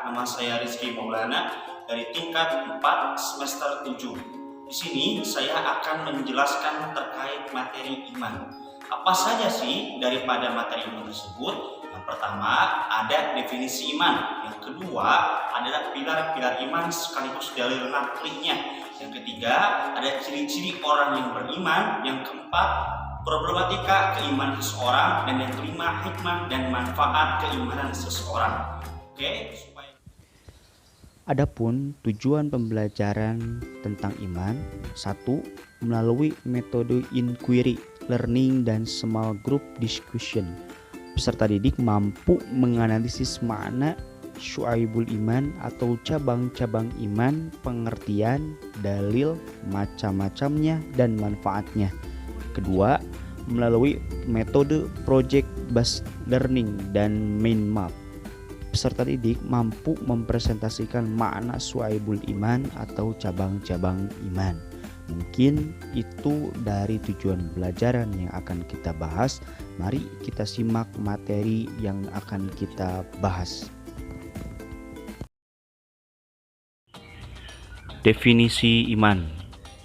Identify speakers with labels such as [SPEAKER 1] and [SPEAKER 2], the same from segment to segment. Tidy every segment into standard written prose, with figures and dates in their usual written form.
[SPEAKER 1] nama saya Rizky Maulana dari tingkat 4 semester 7. Di sini saya akan menjelaskan terkait materi iman. Apa saja sih daripada materi iman tersebut? Yang pertama ada definisi iman. Yang kedua adalah pilar-pilar iman sekaligus dalil naklihnya. Yang ketiga ada ciri-ciri orang yang beriman. Yang keempat problematika keimanan seseorang, dan yang kelima hikmah dan manfaat keimanan seseorang. Oke,
[SPEAKER 2] Adapun tujuan pembelajaran tentang iman, 1. Melalui metode inquiry, learning, dan small group discussion, peserta didik mampu menganalisis makna syu'aibul iman atau cabang-cabang iman, pengertian, dalil, macam-macamnya, dan manfaatnya. Kedua, melalui metode project based learning dan mind map, peserta didik mampu mempresentasikan makna syu'aibul iman atau cabang-cabang iman. Mungkin itu dari tujuan pelajaran yang akan kita bahas. Mari kita simak materi yang akan kita bahas. Definisi iman.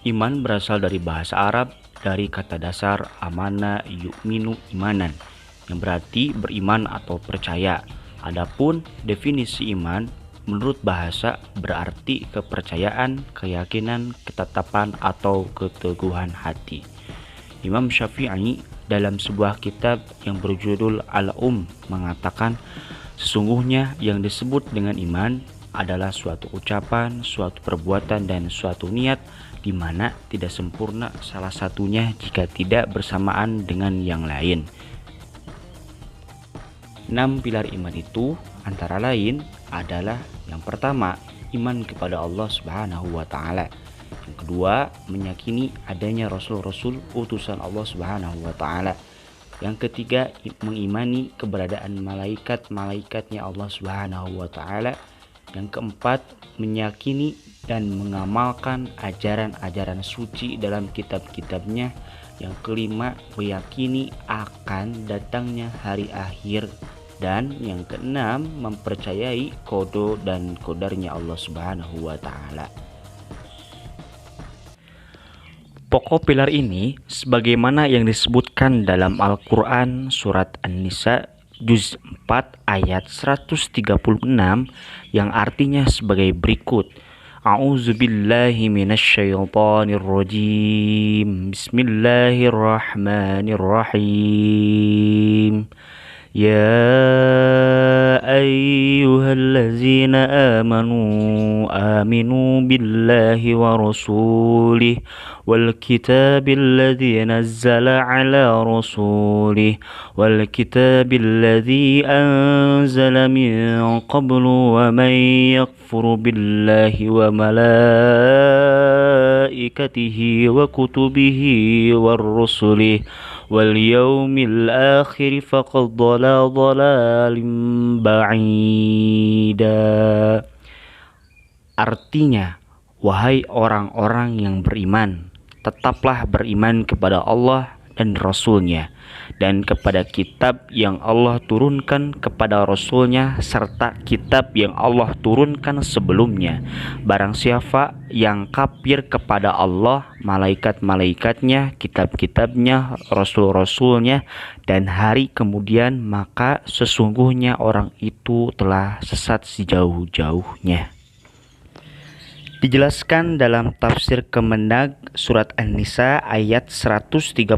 [SPEAKER 2] Iman berasal dari bahasa Arab dari kata dasar amana yu'minu imanan, yang berarti beriman atau percaya. Adapun definisi iman menurut bahasa berarti kepercayaan, keyakinan, ketetapan, atau keteguhan hati. Imam Syafi'i dalam sebuah kitab yang berjudul Al-Um mengatakan, sesungguhnya yang disebut dengan iman adalah suatu ucapan, suatu perbuatan, dan suatu niat di mana tidak sempurna salah satunya jika tidak bersamaan dengan yang lain. 6 pilar iman itu antara lain adalah: yang pertama, iman kepada Allah Subhanahu wa Ta'ala. Yang kedua, meyakini adanya rasul-rasul utusan Allah Subhanahu wa Ta'ala. Yang ketiga, mengimani keberadaan malaikat-malaikatnya Allah Subhanahu wa Ta'ala. Yang keempat, meyakini dan mengamalkan ajaran-ajaran suci dalam kitab-kitabnya. Yang kelima, meyakini akan datangnya hari akhir. Dan yang keenam, mempercayai qada dan qadarnya Allah Subhanahu wa Ta'ala. Pokok pilar ini sebagaimana yang disebutkan dalam Al-Quran surat An-Nisa juz 4 ayat 136, yang artinya sebagai berikut: A'udzubillahi minasyaitonirrajim. Bismillahirrahmanirrahim. Ya ayyuhallazina amanu aminu billahi wa rasulih wal kitabil ladzi nazzala ala rasulih wal kitabil ladzi anzala min qablu wa man yakfur billahi wa malaikatihi wa kutubihi war rusulih wal yaumil akhir faqad dhalala dhalalim ba'ida. Artinya, wahai orang-orang yang beriman, tetaplah beriman kepada Allah dan Rasul-Nya, dan kepada kitab yang Allah turunkan kepada Rasul-Nya, serta kitab yang Allah turunkan sebelumnya. Barang siapa yang kafir kepada Allah, malaikat-malaikatnya, kitab-kitabnya, rasul-rasulnya, dan hari kemudian, maka sesungguhnya orang itu telah sesat sejauh-jauhnya. Dijelaskan dalam tafsir Kemendag surat An-Nisa ayat 136,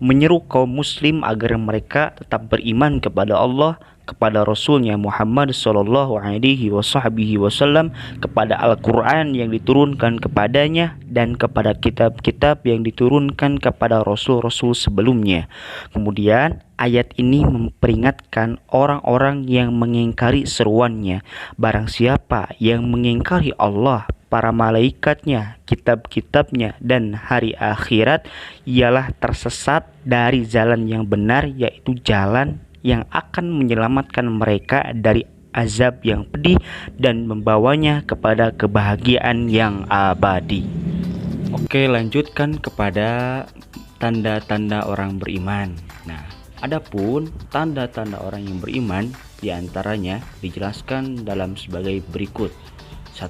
[SPEAKER 2] menyeru kaum muslim agar mereka tetap beriman kepada Allah, kepada Rasulnya Muhammad sallallahu alaihi wasallam, kepada Al-Quran yang diturunkan kepadanya, dan kepada kitab-kitab yang diturunkan kepada rasul-rasul sebelumnya. Kemudian ayat ini memperingatkan orang-orang yang mengingkari seruannya. Barang siapa yang mengingkari Allah, para malaikatnya, kitab-kitabnya, dan hari akhirat, ialah tersesat dari jalan yang benar, yaitu jalan yang akan menyelamatkan mereka dari azab yang pedih dan membawanya kepada kebahagiaan yang abadi. Oke, lanjutkan kepada tanda-tanda orang beriman. Nah, adapun tanda-tanda orang yang beriman, Di antaranya dijelaskan dalam sebagai berikut. 1.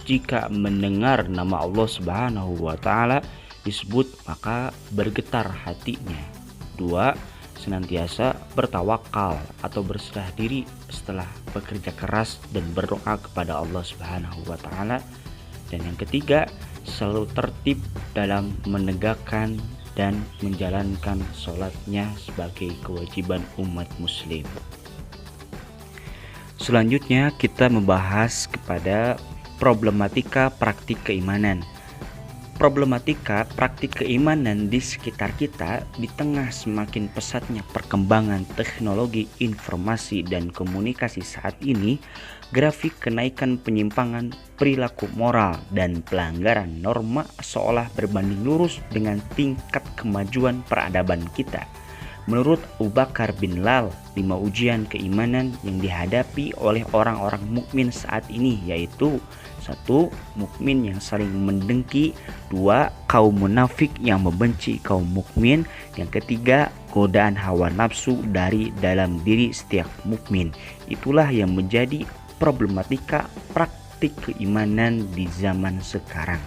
[SPEAKER 2] Jika mendengar nama Allah Subhanahu wa taala disebut maka bergetar hatinya. 2. Senantiasa bertawakal atau berserah diri setelah bekerja keras dan berdoa kepada Allah Subhanahu wa taala. Dan yang ketiga, selalu tertib dalam menegakkan dan menjalankan sholatnya sebagai kewajiban umat muslim. Selanjutnya kita membahas kepada problematika praktik keimanan. Problematika praktik keimanan di sekitar kita di tengah semakin pesatnya perkembangan teknologi informasi dan komunikasi saat ini, grafik kenaikan penyimpangan perilaku moral dan pelanggaran norma seolah berbanding lurus dengan tingkat kemajuan peradaban kita. Menurut Abu Bakar bin Lal, 5 ujian keimanan yang dihadapi oleh orang-orang mukmin saat ini yaitu 1. Mukmin yang saling mendengki. 2. Kaum munafik yang membenci kaum mukmin. Yang ketiga, godaan hawa nafsu dari dalam diri setiap mukmin. Itulah yang menjadi problematika praktik keimanan di zaman sekarang.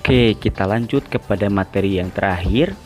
[SPEAKER 2] Oke, kita lanjut kepada materi yang terakhir,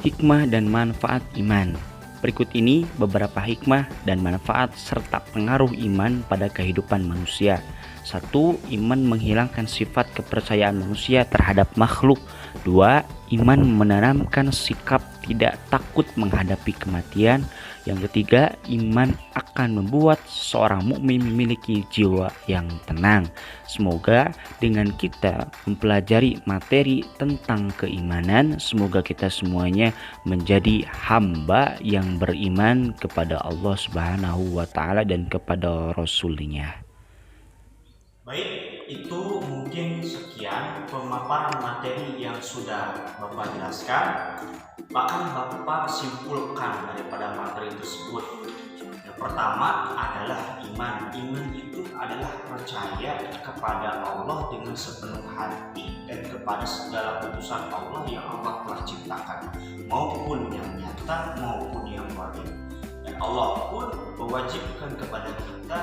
[SPEAKER 2] hikmah dan manfaat iman. Berikut ini beberapa hikmah dan manfaat serta pengaruh iman pada kehidupan manusia. 1. Iman menghilangkan sifat kepercayaan manusia terhadap makhluk. 2. Iman menanamkan sikap tidak takut menghadapi kematian. Yang ketiga, iman akan membuat seorang mukmin memiliki jiwa yang tenang. Semoga dengan kita mempelajari materi tentang keimanan, semoga kita semuanya menjadi hamba yang beriman kepada Allah Subhanahu wa taala dan kepada Rasul-Nya.
[SPEAKER 1] Baik, itu mungkin sekian pemaparan materi yang sudah Bapak jelaskan. Bahkan Bapak simpulkan daripada materi tersebut. Yang pertama adalah iman. Iman itu adalah percaya kepada Allah dengan sepenuh hati dan kepada segala putusan Allah yang Allah telah ciptakan, maupun yang nyata maupun yang batin. Dan Allah pun mewajibkan kepada kita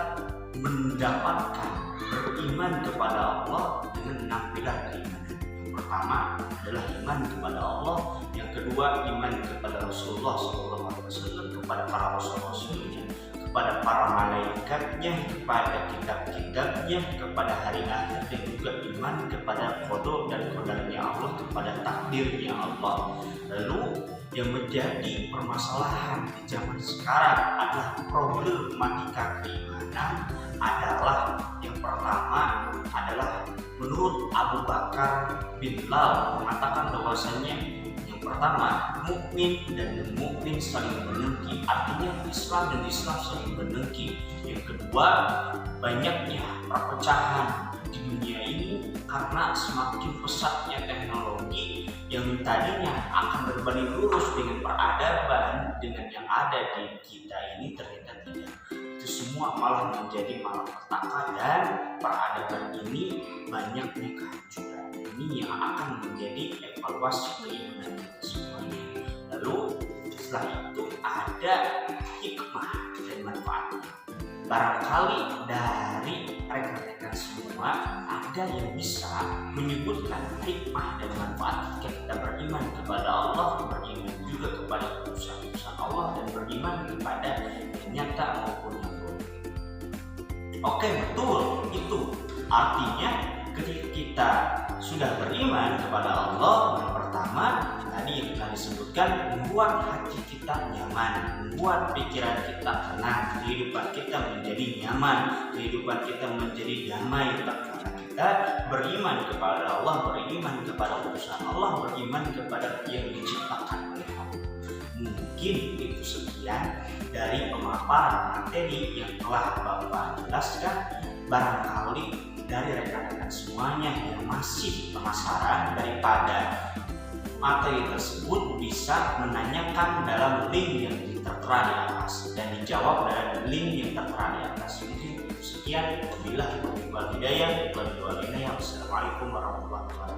[SPEAKER 1] mendapatkan beriman kepada Allah dengan 6 pilar keimanan. Yang pertama adalah iman kepada Allah, yang kedua iman kepada Rasulullah SAW, kepada para rasul-rasulnya, kepada para malaikatnya, kepada kitab-kitabnya, kepada hari akhir, dan juga iman kepada qada dan qadarnya Allah, kepada takdirnya Allah. Lalu yang menjadi permasalahan di zaman sekarang adalah problematika keimanan adalah yang pertama adalah menurut Abu Bakar bin Lal mengatakan bahwasanya yang pertama mukmin dan mukmin saling mendengki, artinya Islam dan Islam saling mendengki. Yang kedua, banyaknya perpecahan di dunia ini karena semakin pesatnya teknologi yang tadinya akan berbanding lurus dengan peradaban dengan yang ada di kita ini ternyata tidak. Itu semua malah menjadi malapetaka dan peradaban ini banyaknya kehancuran. Ini yang akan menjadi evaluasi keimanan kita semuanya. Lalu setelah itu ada hikmah dan manfaatnya. Barangkali dari rekan-rekan semua ada yang bisa menyebutkan hikmah dan manfaat jika kita beriman kepada Allah, beriman juga kepada putusan-putusan Allah, dan beriman kepada yang nyata maupun yang bodoh. Oke, betul itu. Artinya ketika kita sudah beriman kepada Allah, yang pertama tadi yang telah disebutkan, membuat hati kita nyaman, membuat pikiran kita tenang, kehidupan kita menjadi nyaman, kehidupan kita menjadi damai karena kita beriman kepada Allah, beriman kepada utusan Allah, beriman kepada yang diciptakan oleh Allah. Mungkin itu sekian dari pemaparan materi yang telah Bapak jelaskan. Barangkali dari rekan-rekan semuanya yang masih penasaran daripada materi tersebut bisa menanyakan dalam link yang tertera di atas dan dijawab dalam link yang tertera di atas. Mungkin sekian. Wabillahi taufiq wal hidayah. Wassalamualaikum warahmatullahi wabarakatuh.